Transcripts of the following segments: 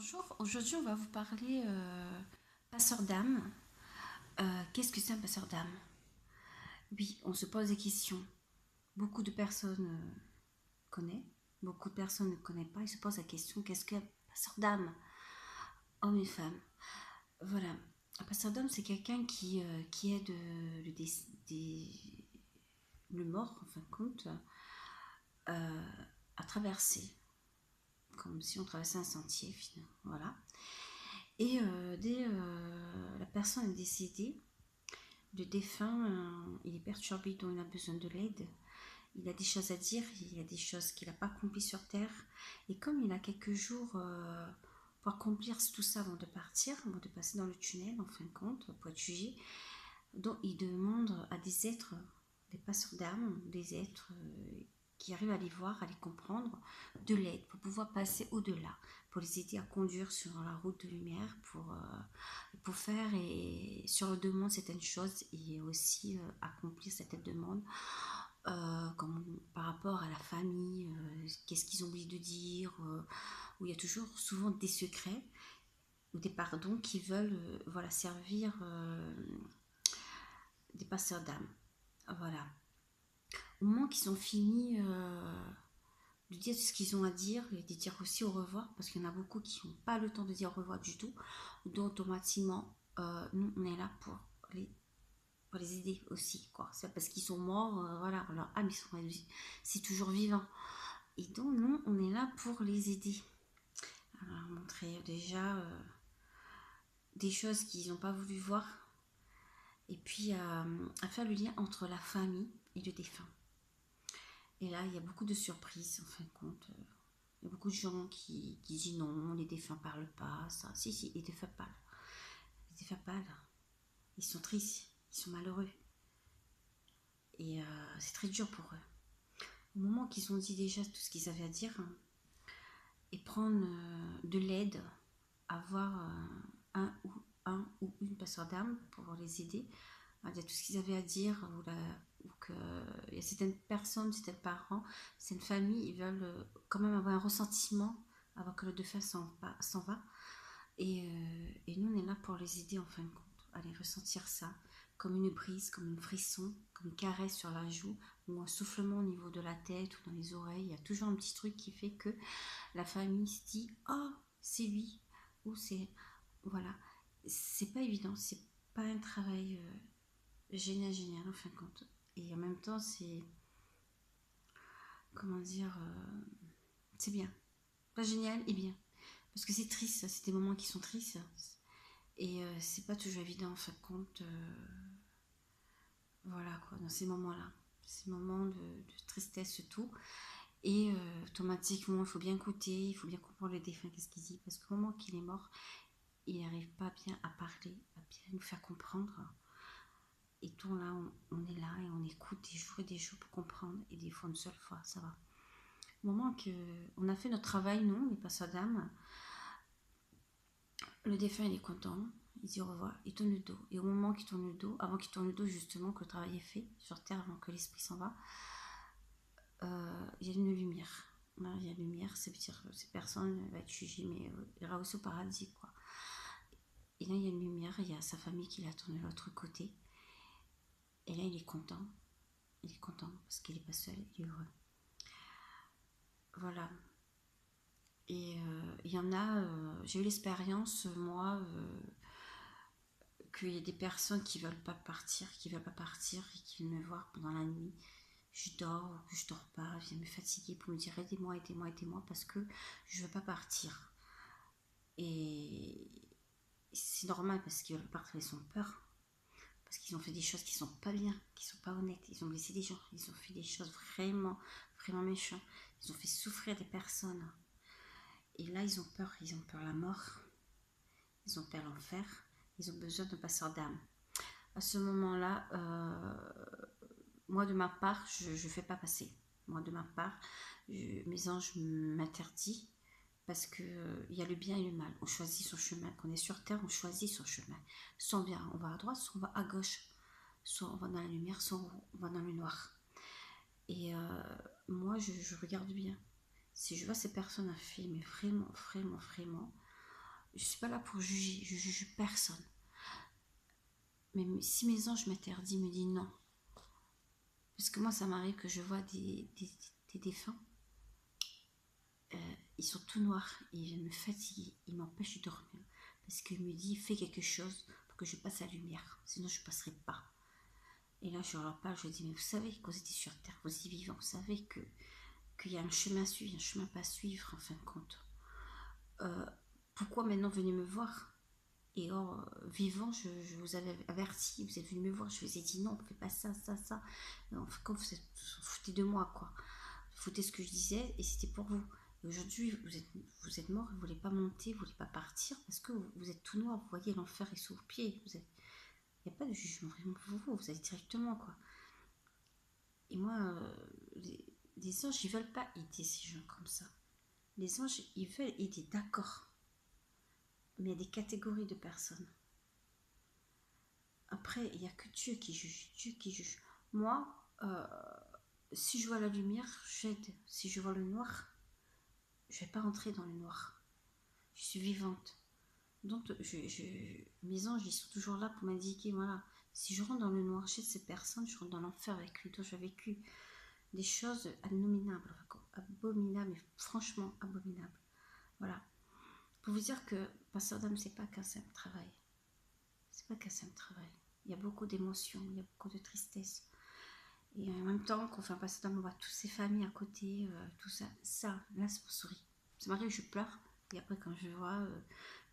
Bonjour, aujourd'hui on va vous parler passeur d'âme. Qu'est-ce que c'est un passeur d'âme? Oui, on se pose des questions. Beaucoup de personnes connaissent, beaucoup de personnes ne connaissent pas. Ils se posent la question, qu'est-ce qu'un passeur d'âme? Homme et femme. Voilà. Un passeur d'âme, c'est quelqu'un qui aide le mort, en fin de compte, euh, à traverser. Comme si on traversait un sentier, finalement. Voilà. Et dès la personne est décédée, le défunt, il est perturbé, donc il a besoin de l'aide. Il a des choses à dire, il y a des choses qu'il n'a pas accomplies sur Terre. Et comme il a quelques jours pour accomplir tout ça avant de partir, avant de passer dans le tunnel, en fin de compte, pour être jugé, donc il demande à des êtres, des passeurs d'âme, des êtres qui arrivent à les voir, à les comprendre, de l'aide pour pouvoir passer au-delà, pour les aider à conduire sur la route de lumière, pour faire et sur le demande certaines choses et aussi accomplir certaines demandes, comme par rapport à la famille, qu'est-ce qu'ils ont oublié de dire, où il y a toujours souvent des secrets ou des pardons qui veulent voilà, servir des passeurs d'âme. Voilà. Au moment qu'ils ont fini de dire ce qu'ils ont à dire et de dire aussi au revoir, parce qu'il y en a beaucoup qui n'ont pas le temps de dire au revoir du tout, donc automatiquement, nous, on est là pour les aider aussi, quoi. C'est parce qu'ils sont morts, voilà, leur âme, c'est toujours vivant. Et donc, nous, on est là pour les aider. Alors, montrer déjà des choses qu'ils n'ont pas voulu voir, et puis à faire le lien entre la famille et le défunt. Et là, il y a beaucoup de surprises, en fin de compte. Il y a beaucoup de gens qui disent non, les défunts parlent pas, ça. Si, si, les défunts parlent. Les défunts parlent. Ils sont tristes, ils sont malheureux. Et c'est très dur pour eux. Au moment qu'ils ont dit déjà tout ce qu'ils avaient à dire, hein, et prendre de l'aide, avoir un ou une passeur d'âme pour les aider à dire tout ce qu'ils avaient à dire, ou que il y a certaines personnes, certains parents, certaines familles, ils veulent quand même avoir un ressentiment avant que le défunt s'en va. Et nous, on est là pour les aider en fin de compte, à les ressentir ça, comme une brise, comme une frisson, comme une caresse sur la joue, ou un soufflement au niveau de la tête ou dans les oreilles. Il y a toujours un petit truc qui fait que la famille se dit oh, c'est lui, ou c'est. Voilà. C'est pas évident, c'est pas un travail génial, génial en fin de compte. Et en même temps, c'est. Comment dire. C'est bien. Pas génial et bien. Parce que c'est triste, c'est des moments qui sont tristes. Et c'est pas toujours évident en fin de compte. Voilà quoi, dans ces moments-là. Ces moments de tristesse, tout. Et automatiquement, il faut bien écouter, il faut bien comprendre le défunt, qu'est-ce qu'il dit. Parce qu'au moment qu'il est mort, il n'arrive pas bien à parler, à bien nous faire comprendre. Et tout là, on est là et on écoute des jours pour comprendre. Et des fois, une seule fois, ça va. Au moment qu'on a fait notre travail, nous, les passeurs d'âme, le défunt, il est content. Il dit au revoir, il tourne le dos. Et au moment qu'il tourne le dos, avant qu'il tourne le dos, justement, que le travail est fait sur Terre, avant que l'esprit s'en va, il y a une lumière. Là, il y a une lumière, ça veut dire que cette personne va être jugée, mais il ira aussi au paradis, quoi. Et là, il y a une lumière, il y a sa famille qui l'attend de l'autre côté. Et là, il est content. Il est content parce qu'il n'est pas seul, il est heureux. Voilà. Et il y en a, j'ai eu l'expérience, moi, qu'il y a des personnes qui veulent pas partir, et qui viennent me voir pendant la nuit. Je dors ou que je dors pas, viennent me fatiguer pour me dire aidez-moi, aidez-moi, aidez-moi parce que je veux pas partir. Et c'est normal parce qu'ils veulent partir, ils ont peur. Parce qu'ils ont fait des choses qui sont pas bien, qui sont pas honnêtes. Ils ont blessé des gens, ils ont fait des choses vraiment, vraiment méchantes. Ils ont fait souffrir des personnes. Et là, ils ont peur de la mort, ils ont peur de l'enfer, ils ont besoin de passeur d'âme. À ce moment-là, moi de ma part, je ne fais pas passer. Moi de ma part, mes anges m'interdisent parce que il y a le bien et le mal. On choisit son chemin. Quand on est sur terre, on choisit son chemin. Soit on va à droite, soit on va à gauche. Soit on va dans la lumière, soit on va dans le noir. Et moi, je regarde bien. Si je vois ces personnes à fait, mais vraiment, vraiment, vraiment, Je suis pas là pour juger, je juge personne. Mais si mes anges m'interdisent, me disent non, parce que moi ça m'arrive que je vois des défunts, ils sont tout noirs, ils viennent me fatiguer, ils m'empêchent de dormir, parce qu'ils me disent fais quelque chose pour que je passe la lumière, sinon je passerai pas. Et là je leur parle, je dis mais vous savez quand vous étiez sur terre, vous êtes vivants, vous savez qu'il y a un chemin à suivre, un chemin pas à suivre en fin de compte. Pourquoi maintenant venez me voir? Et or, vivant, je vous avais averti, vous êtes venu me voir, je vous ai dit non, on ne fait pas ça, ça, ça. En fait, quand vous foutez de moi, quoi. Vous foutez ce que je disais et c'était pour vous. Et aujourd'hui, vous êtes mort, vous ne voulez pas monter, vous ne voulez pas partir parce que vous êtes tout noir, vous voyez l'enfer est sous vos pieds. Il n'y a pas de jugement vraiment pour vous, vous allez directement, quoi. Et moi, les anges, ils ne veulent pas aider ces gens comme ça. Les anges, ils veulent aider, d'accord. Mais il y a des catégories de personnes. Après, il n'y a que Dieu qui juge. Dieu qui juge. Moi, si je vois la lumière, j'aide. Si je vois le noir, je ne vais pas rentrer dans le noir. Je suis vivante. Donc, mes anges, ils sont toujours là pour m'indiquer, voilà, si je rentre dans le noir chez ces personnes, je rentre dans l'enfer avec lui. Donc, j'ai vécu des choses abominables, abominables, mais franchement abominables. Voilà. Pour vous dire que Pasteur Dame, c'est pas qu'un simple travail. C'est pas qu'un simple travail. Il y a beaucoup d'émotions, il y a beaucoup de tristesse. Et en même temps, quand on fait un Pasteur Dame, on voit toutes ces familles à côté, tout ça. Ça, là, c'est pour sourire. Ça m'arrive, je pleure. Et après, quand je vois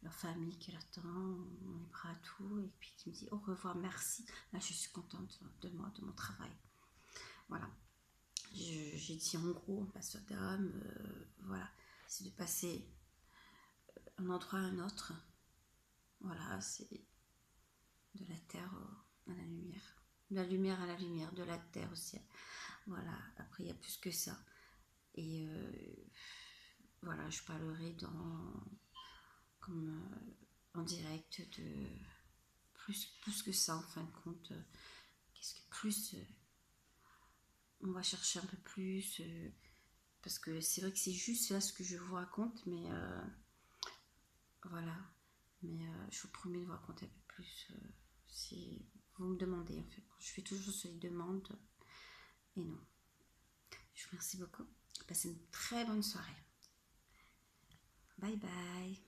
leur famille qui l'attend, on est prêt à tout, et puis qui me dit au revoir, merci. Là, je suis contente de moi, de mon travail. Voilà. J'ai dit en gros, Pasteur Dame, voilà, c'est de passer un endroit à un autre. Voilà, c'est de la terre à la lumière. De la lumière à la lumière, de la terre au ciel. Voilà, après il y a plus que ça. Et voilà, je parlerai comme en direct de plus que ça en fin de compte. Qu'est-ce que plus on va chercher un peu plus parce que c'est vrai que c'est juste là ce que je vous raconte, mais voilà. Mais je vous promets de vous raconter un peu plus si vous me demandez en fait. Je fais toujours ce qu'ils demandent et non. Je vous remercie beaucoup. Passez une très bonne soirée. Bye bye.